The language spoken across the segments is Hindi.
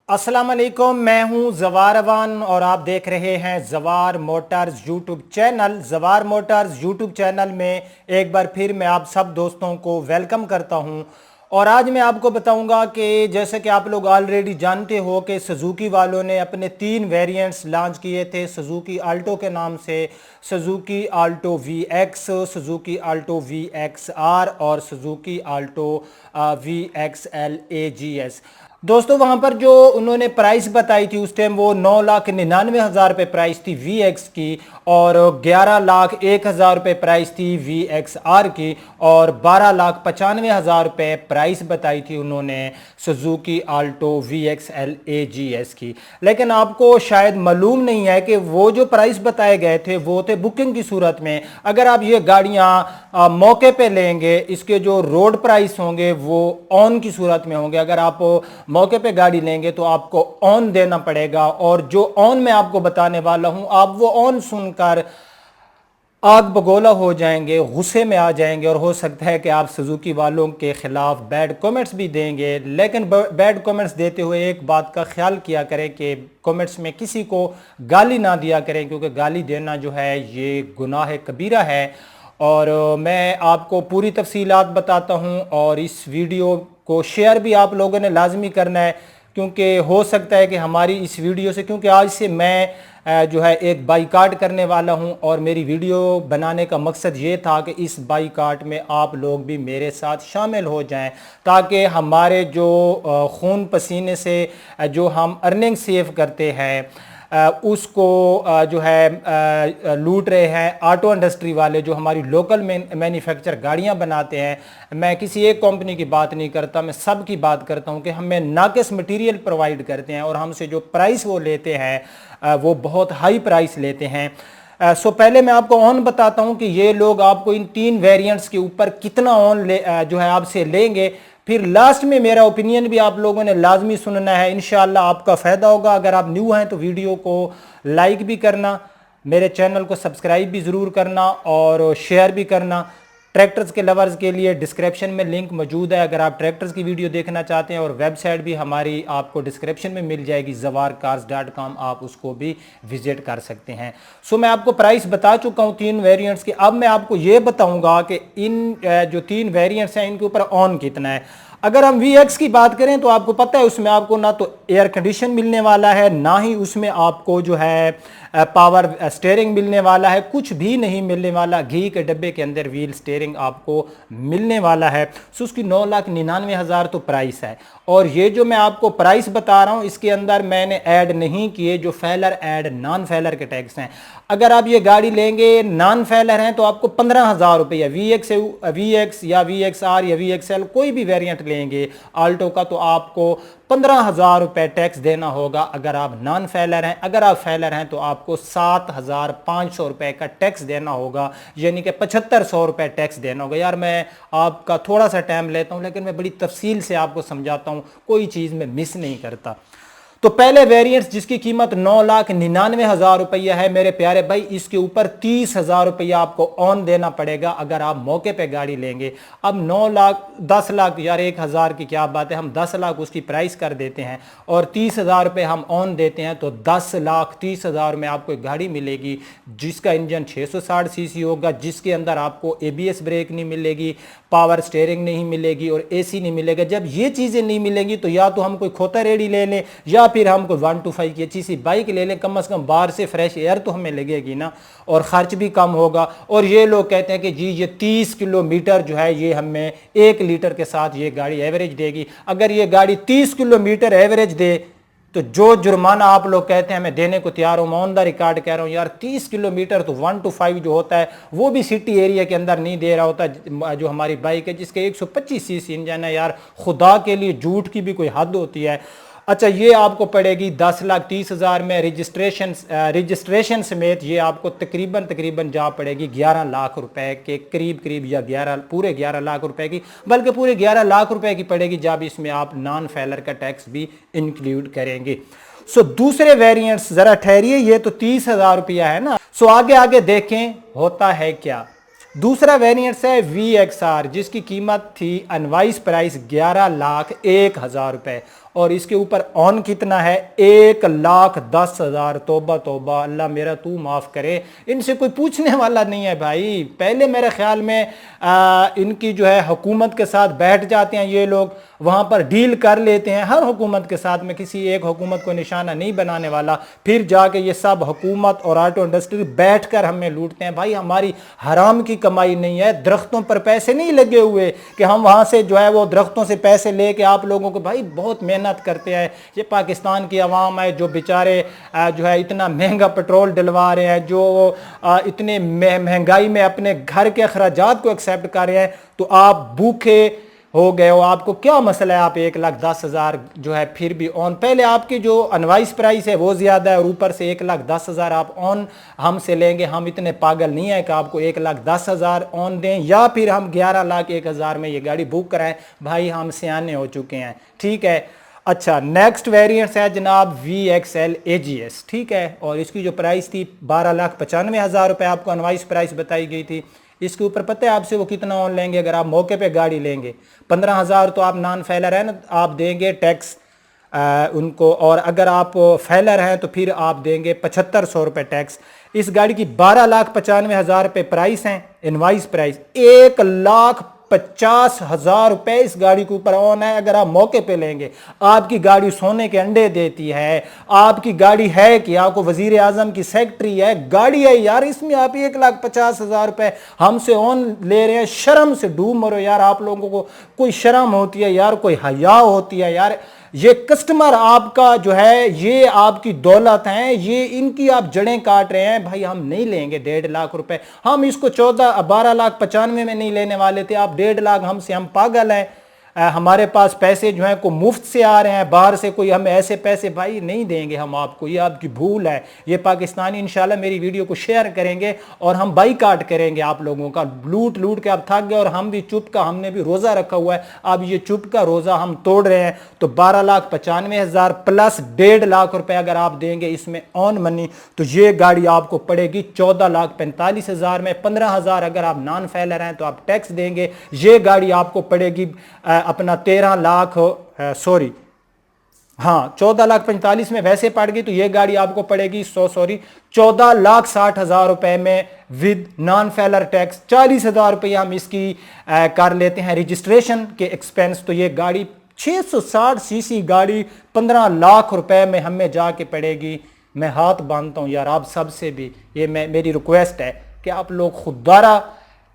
अस्सलाम वालेकुम, मैं हूं जवार अवान और आप देख रहे हैं जवार मोटर्स यूट्यूब चैनल। जवार मोटर्स यूट्यूब चैनल में एक बार फिर मैं आप सब दोस्तों को वेलकम करता हूं। और आज मैं आपको बताऊंगा कि जैसे कि आप लोग ऑलरेडी जानते हो कि सुजुकी वालों ने अपने 3 वेरिएंट्स लॉन्च किए थे सुजुकी आल्टो के नाम से। Suzuki Alto V X, Suzuki Alto V X R और Suzuki Alto V X L A G S. दोस्तों वहां पर जो उन्होंने प्राइस बताई थी उस टाइम वो 9,99,000 रुपये प्राइस थी वी एक्स की और 11,01,000 रुपये प्राइस थी वी एक्स आर की और 12,95,000 रुपये प्राइस बताई थी उन्होंने Suzuki Alto V X L A G S की। लेकिन आपको शायद मालूम नहीं है कि वो जो प्राइस बताए गए थे वो थे बुकिंग की सूरत में। अगर आप ये गाड़ियां मौके पे लेंगे इसके जो रोड प्राइस होंगे वो ऑन की सूरत में होंगे। अगर आप मौके पे गाड़ी लेंगे तो आपको ऑन देना पड़ेगा और जो ऑन मैं आपको बताने वाला हूं आप वो ऑन सुनकर आग बगोला हो जाएंगे, गुस्से में आ जाएंगे और हो सकता है कि आप सुजुकी वालों के खिलाफ बैड कमेंट्स भी देंगे। लेकिन बैड कमेंट्स देते हुए एक बात का ख्याल किया करें कि कमेंट्स में किसी को गाली ना दिया करें, क्योंकि गाली देना जो है ये गुनाह कबीरा है। और मैं आपको पूरी तफसीलात बताता हूं और इस वीडियो को शेयर भी आप लोगों ने लाजमी करना है, क्योंकि हो सकता है कि हमारी इस वीडियो से, क्योंकि आज से मैं जो है एक बाइकाट करने वाला हूं और मेरी वीडियो बनाने का मकसद ये था कि इस बाइकाट में आप लोग भी मेरे साथ शामिल हो जाएं, ताकि हमारे जो खून पसीने से जो हम अर्निंग सेव करते हैं उसको जो है लूट रहे हैं ऑटो इंडस्ट्री वाले, जो हमारी लोकल मैन्युफैक्चर गाड़ियां बनाते हैं। मैं किसी एक कंपनी की बात नहीं करता, मैं सब की बात करता हूं कि हमें नाकिस मटेरियल प्रोवाइड करते हैं और हमसे जो प्राइस वो लेते हैं वो बहुत हाई प्राइस लेते हैं। सो पहले मैं आपको ऑन बताता हूं कि ये लोग आपको इन 3 वेरिएंट्स के ऊपर कितना ऑन जो है आपसे लेंगे। फिर लास्ट में मेरा ओपिनियन भी आप लोगों ने लाजमी सुनना है, इंशाल्लाह आपका फ़ायदा होगा। अगर आप न्यू हैं तो वीडियो को लाइक भी करना, मेरे चैनल को सब्सक्राइब भी ज़रूर करना और शेयर भी करना। ट्रैक्टर्स के लवर्स के लिए डिस्क्रिप्शन में लिंक मौजूद है, अगर आप ट्रैक्टर्स की वीडियो देखना चाहते हैं, और वेबसाइट भी हमारी आपको डिस्क्रिप्शन में मिल जाएगी zawarcars.com, आप उसको भी विजिट कर सकते हैं। सो मैं आपको प्राइस बता चुका हूँ 3 वेरिएंट्स की। अब मैं आपको ये बताऊंगा कि इन जो 3 वेरिएंट्स हैं इनके ऊपर ऑन कितना है। अगर हम VX की बात करें तो आपको पता है उसमें आपको ना तो एयर कंडीशन मिलने वाला है, ना ही उसमें आपको जो है पावर स्टीयरिंग मिलने वाला है, कुछ भी नहीं मिलने वाला। घी के डब्बे के अंदर व्हील स्टीयरिंग आपको मिलने वाला है। सो उसकी 9,99,000 तो प्राइस है। और ये जो मैं आपको प्राइस बता रहा हूँ इसके अंदर मैंने ऐड नहीं किए जो फेलर ऐड नॉन फेलर के टैक्स हैं। अगर आप ये गाड़ी लेंगे नॉन फेलर हैं तो आपको 15,000 रुपये, VX या VXR या VXL कोई भी वेरिएंट लेंगे आल्टो का तो आपको 15,000 रुपये टैक्स देना होगा अगर आप नॉन फेलर हैं। अगर आप फेलर हैं तो आपको 7,500 रुपये का टैक्स देना होगा, यानी कि 7,500 रुपये टैक्स देना होगा। यार मैं आपका थोड़ा सा टाइम लेता हूं लेकिन मैं बड़ी तफसील से आपको समझाता हूं, कोई चीज़ मैं मिस नहीं करता। तो पहले वेरिएंट्स जिसकी कीमत 9,99,000 रुपया है मेरे प्यारे भाई, इसके ऊपर 30,000 रुपया आपको ऑन देना पड़ेगा अगर आप मौके पे गाड़ी लेंगे। अब 9 लाख 10 लाख, यार 1,000 की क्या बात है, हम 10 लाख उसकी प्राइस कर देते हैं और 30,000 रुपये हम ऑन देते हैं तो 10,30,000 में आपको एक गाड़ी मिलेगी जिसका इंजन 660 सीसी होगा, जिसके अंदर आपको ABS ब्रेक नहीं मिलेगी, पावर स्टीयरिंग नहीं मिलेगी और AC नहीं मिलेगा। जब ये चीज़ें नहीं मिलेंगी तो या तो हम कोई खोता रेडी ले लें या फिर हम कोई 125 की अच्छी सी बाइक ले लें, कम से कम बाहर से फ्रेश एयर तो हमें लगेगी ना और ख़र्च भी कम होगा। और ये लोग कहते हैं कि जी ये 30 किलोमीटर जो है ये हमें 1 लीटर के साथ ये गाड़ी एवरेज देगी। अगर ये गाड़ी 30 किलोमीटर एवरेज दे तो जो जुर्माना आप लोग कहते हैं मैं देने को तैयार हूं। मैं ऑन द रिकॉर्ड कह रहा हूं यार 30 किलोमीटर तो 125 जो होता है वो भी सिटी एरिया के अंदर नहीं दे रहा होता। जो हमारी बाइक है जिसके 125 सीसी इंजन है, यार खुदा के लिए झूठ की भी कोई हद होती है। अच्छा ये आपको पड़ेगी 10,30,000 में रजिस्ट्रेशन समेत ये आपको तकरीबन जा पड़ेगी 11 लाख रुपए के करीब या 11 लाख रुपए की, बल्कि पूरे 11 लाख रुपए की पड़ेगी जब इसमें आप नॉन फेलर का टैक्स भी इंक्लूड करेंगे। सो दूसरे वेरिएंट्स जरा ठहरिए, ये तो 30,000 रुपया है ना। सो आगे देखें होता है क्या। दूसरा वेरिएंट्स है VXR जिसकी कीमत थी अनवाइस प्राइस 11,01,000 रुपए और इसके ऊपर ऑन कितना है 1,10,000। तौबा तौबा, अल्लाह मेरा तू माफ़ करे। इनसे कोई पूछने वाला नहीं है भाई। पहले मेरे ख्याल में इनकी जो है हुकूमत के साथ बैठ जाते हैं ये लोग, वहाँ पर डील कर लेते हैं हर हुकूमत के साथ। में किसी एक हुकूमत को निशाना नहीं बनाने वाला, फिर जाके ये सब हुकूमत और ऑटो इंडस्ट्री बैठ कर हमें लूटते हैं। भाई हमारी हराम की कमाई नहीं है, दरख्तों पर पैसे नहीं लगे हुए कि हम वहाँ से जो है वो दरख्तों से पैसे लेके आप लोगों को, भाई बहुत मेहनत करते हैं। ये पाकिस्तान की आवाम है जो बेचारे जो है इतना महंगा पेट्रोल डलवा रहे हैं, जो इतने महंगाई में अपने घर के अखराजात को एक्सेप्ट कर रहे हैं, तो आप भूखे हो गए हो। आपको क्या मसला है, आप 1,10,000 जो है फिर भी ऑन, पहले आपकी जो अनवाइस प्राइस है वो ज़्यादा है और ऊपर से 1,10,000 आप ऑन हमसे लेंगे। हम इतने पागल नहीं है कि आपको 1,10,000 ऑन दें या फिर हम 11,01,000 में ये गाड़ी बुक कराएं। भाई हम सियाने हो चुके हैं, ठीक है। अच्छा, नेक्स्ट वेरिएंट्स है जनाब VXL AGS, ठीक है। और इसकी जो प्राइस थी 12,95,000 रुपये आपको अनवाइस प्राइस बताई गई थी। इसके ऊपर पता है आपसे वो कितना ऑन लेंगे अगर आप मौके पे गाड़ी लेंगे? 15,000 तो आप नॉन फैलर है ना, आप देंगे टैक्स उनको, और अगर आप फैलर हैं तो फिर आप देंगे 7,500 रुपये टैक्स। इस गाड़ी की 12,95,000 रुपये प्राइस हैं, इनवाइस प्राइस 1,50,000 रुपये इस गाड़ी के ऊपर ऑन है अगर आप मौके पे लेंगे। आपकी गाड़ी सोने के अंडे देती है, आपकी गाड़ी है कि आपको वजीर आजम की सेक्रेटरी है, गाड़ी है यार, इसमें आप 1,50,000 रुपये हमसे ऑन ले रहे हैं। शर्म से डूब मरो यार, आप लोगों को कोई शर्म होती है यार, कोई हया होती है यार। ये कस्टमर आपका जो है ये आपकी दौलत है, ये इनकी आप जड़ें काट रहे हैं। भाई हम नहीं लेंगे 1.5 लाख रुपए, हम इसको 12,95,000 में नहीं लेने वाले थे। आप 1.5 लाख हमसे, हम पागल हैं? हमारे पास पैसे जो हैं को मुफ्त से आ रहे हैं, बाहर से कोई हमें ऐसे पैसे भाई नहीं देंगे हम आपको, ये आपकी भूल है। ये पाकिस्तानी इंशाल्लाह मेरी वीडियो को शेयर करेंगे और हम बाईकाट करेंगे आप लोगों का। लूट लूट के आप थक गए और हम भी चुप का, हमने भी रोज़ा रखा हुआ है, अब ये चुप का रोज़ा हम तोड़ रहे हैं। तो 12,95,000 प्लस 1.5 लाख रुपए अगर आप देंगे इसमें ऑन मनी, तो ये गाड़ी आपको पड़ेगी 14,45,000 में। 15,000 अगर आप नॉन फैलर हैं तो आप टैक्स देंगे। ये गाड़ी आपको पड़ेगी अपना 13 लाख, सॉरी हाँ 14,45,000 में वैसे पड़ गई, तो ये गाड़ी आपको पड़ेगी 14,60,000 रुपए में विद नॉन फैलर टैक्स। 40,000 रुपये हम इसकी कर लेते हैं रजिस्ट्रेशन के एक्सपेंस। तो ये गाड़ी 660 सीसी गाड़ी 15 लाख रुपए में हमें जाके पड़ेगी। मैं हाथ बांधता हूँ यार आप सबसे भी, ये मेरी रिक्वेस्ट है कि आप लोग खुदारा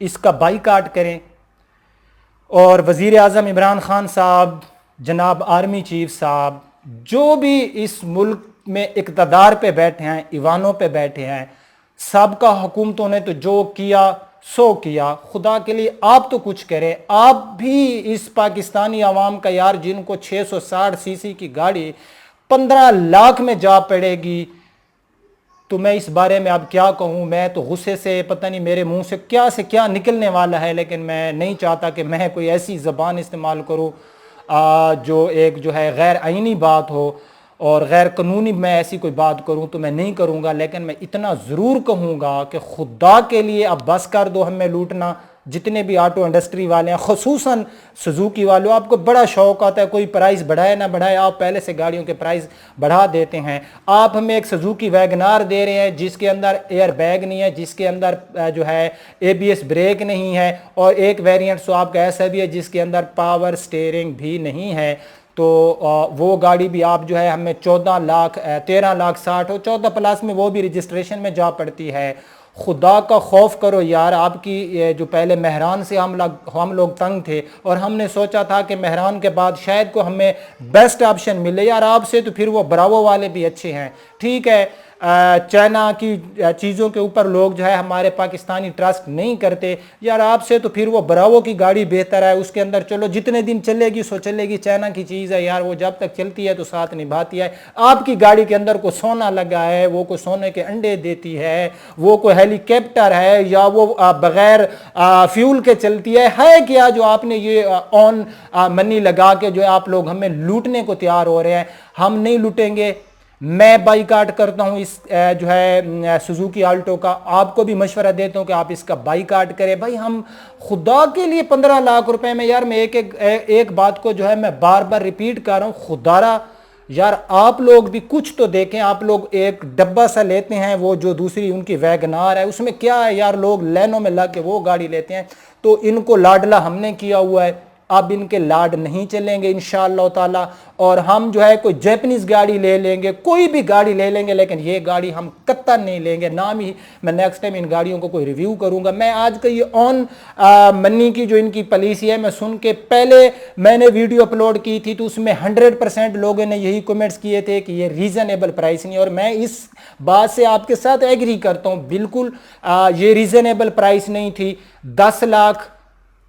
इसका बाईकाट करें। और वज़ीर आज़म इमरान खान साहब, जनाब आर्मी चीफ साहब, जो भी इस मुल्क में इक़्तिदार पे बैठे हैं, ईवानों पे बैठे हैं, सबका हुकूमतों ने तो जो किया सो किया। खुदा के लिए आप तो कुछ करें। आप भी इस पाकिस्तानी आवाम का यार, जिनको 660 सीसी की गाड़ी 15 लाख में जा पड़ेगी, तो मैं इस बारे में अब क्या कहूँ। मैं तो गुस्से से पता नहीं मेरे मुंह से क्या निकलने वाला है, लेकिन मैं नहीं चाहता कि मैं कोई ऐसी ज़बान इस्तेमाल करूँ जो एक जो है गैर आइनी बात हो और गैर कानूनी मैं ऐसी कोई बात करूं, तो मैं नहीं करूंगा। लेकिन मैं इतना ज़रूर कहूँगा कि खुदा के लिए अब बस कर दो हमें लूटना। जितने भी ऑटो इंडस्ट्री वाले हैं, ख़ुसूसन सुजुकी वालों, आपको बड़ा शौक़ आता है कोई प्राइस बढ़ाए ना बढ़ाए, आप पहले से गाड़ियों के प्राइस बढ़ा देते हैं। आप हमें एक सुजुकी वैगनार दे रहे हैं जिसके अंदर एयर बैग नहीं है, जिसके अंदर जो है ABS ब्रेक नहीं है, और एक वेरिएंट तो आपका ऐसा भी है जिसके अंदर पावर स्टीयरिंग भी नहीं है। तो वो गाड़ी भी आप जो है हमें 13,60,000 हो, 14 प्लस में वो भी रजिस्ट्रेशन में जा पड़ती है। खुदा का खौफ करो यार। आपकी जो पहले मेहरान से हम लोग तंग थे और हमने सोचा था कि मेहरान के बाद शायद को हमें बेस्ट ऑप्शन मिले यार आपसे, तो फिर वो ब्रावो वाले भी अच्छे हैं, ठीक है। चाइना की चीज़ों के ऊपर लोग जो है हमारे पाकिस्तानी ट्रस्ट नहीं करते यार आपसे, तो फिर वो ब्रावो की गाड़ी बेहतर है। उसके अंदर चलो जितने दिन चलेगी सो चलेगी, चाइना की चीज़ है यार, वो जब तक चलती है तो साथ निभाती है। आपकी गाड़ी के अंदर को सोना लगा है, वो को सोने के अंडे देती है, वो कोई हेलीकॉप्टर है या वो बगैर फ्यूल के चलती है क्या जो आपने ये ऑन मनी लगा के जो आप लोग हमें लूटने को तैयार हो रहे हैं। हम नहीं लूटेंगे। मैं बाईकाट करता हूं इस जो है सुजुकी आल्टो का। आपको भी मशवरा देता हूं कि आप इसका बाईकाट करें। भाई हम खुदा के लिए 15 लाख रुपए में, यार मैं एक बात को जो है मैं बार बार रिपीट कर रहा हूं, खुदारा यार आप लोग भी कुछ तो देखें। आप लोग एक डब्बा सा लेते हैं, वो जो दूसरी उनकी वैगनार है, उसमें क्या है यार, लोग लाइनों में लग के वो गाड़ी लेते हैं। तो इनको लाडला हमने किया हुआ है, अब इनके लाड नहीं चलेंगे इंशाअल्लाह ताला। और हम जो है कोई जापानीज गाड़ी ले लेंगे, कोई भी गाड़ी ले लेंगे, लेकिन ये गाड़ी हम कत्ता नहीं लेंगे। नाम ही मैं नेक्स्ट टाइम इन गाड़ियों को कोई रिव्यू करूंगा। मैं आज का ये ऑन मनी की जो इनकी पॉलिसी है, मैं सुन के पहले मैंने वीडियो अपलोड की थी तो उसमें 100% लोगों ने यही कमेंट्स किए थे कि ये रीजनेबल प्राइस नहीं। और मैं इस बात से आपके साथ एग्री करता हूं, बिल्कुल ये रीजनेबल प्राइस नहीं थी। 10 लाख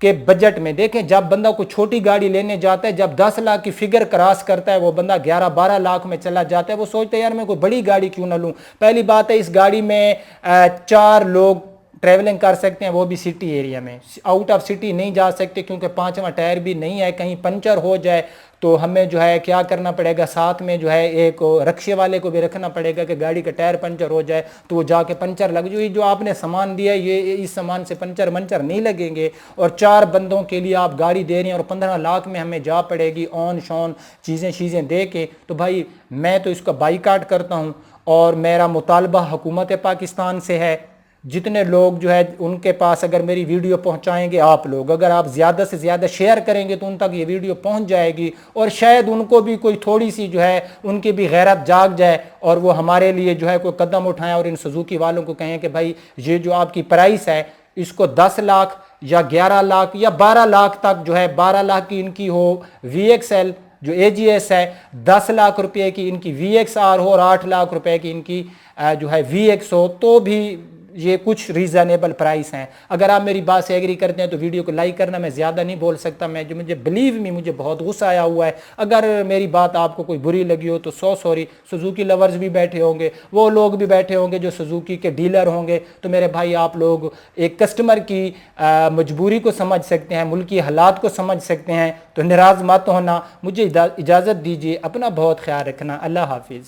के बजट में देखें, जब बंदा कोई छोटी गाड़ी लेने जाता है, जब 10 लाख की फिगर क्रॉस करता है, वो बंदा 11-12 लाख में चला जाता है। वो सोचता है यार मैं कोई बड़ी गाड़ी क्यों ना लूं। पहली बात है इस गाड़ी में 4 लोग ट्रैवलिंग कर सकते हैं, वो भी सिटी एरिया में। आउट ऑफ सिटी नहीं जा सकते क्योंकि 5वां टायर भी नहीं है। कहीं पंचर हो जाए तो हमें जो है क्या करना पड़ेगा, साथ में जो है एक रक्शे वाले को भी रखना पड़ेगा कि गाड़ी का टायर पंचर हो जाए तो वो जाके पंचर लग जाए। जो आपने सामान दिया है ये इस सामान से पंचर मंचर नहीं लगेंगे। और 4 बंदों के लिए आप गाड़ी दे रहे हैं और 15 लाख में हमें जा पड़ेगी ऑन शॉन चीज़ें दे के। तो भाई मैं तो इसका बाईकाट करता हूँ और मेरा मुतालबा हुकूमत पाकिस्तान से है, जितने लोग जो है उनके पास अगर मेरी वीडियो पहुंचाएंगे, आप लोग अगर आप ज़्यादा से ज़्यादा शेयर करेंगे तो उन तक ये वीडियो पहुंच जाएगी और शायद उनको भी कोई थोड़ी सी जो है उनकी भी गैरत जाग जाए और वो हमारे लिए जो है कोई कदम उठाएं और इन सुजुकी वालों को कहें कि भाई ये जो आपकी प्राइस है इसको 10 लाख या 11 लाख या 12 लाख तक जो है, 12 लाख की इनकी हो VXL जो AGS है, 10 लाख रुपए की इनकी VXR हो और 8 लाख रुपए की इनकी जो है VX हो, तो भी ये कुछ रीजनेबल प्राइस हैं। अगर आप मेरी बात से एग्री करते हैं तो वीडियो को लाइक करना। मैं ज़्यादा नहीं बोल सकता, मैं जो मुझे बिलीव मी मुझे बहुत गुस्सा आया हुआ है। अगर मेरी बात आपको कोई बुरी लगी हो तो सॉरी। सुजुकी लवर्स भी बैठे होंगे, वो लोग भी बैठे होंगे जो सुजुकी के डीलर होंगे। तो मेरे भाई आप लोग एक कस्टमर की मजबूरी को समझ सकते हैं, मुल्की हालात को समझ सकते हैं, तो नाराज़ मत होना। मुझे इजाज़त दीजिए, अपना बहुत ख्याल रखना। अल्लाह हाफिज़।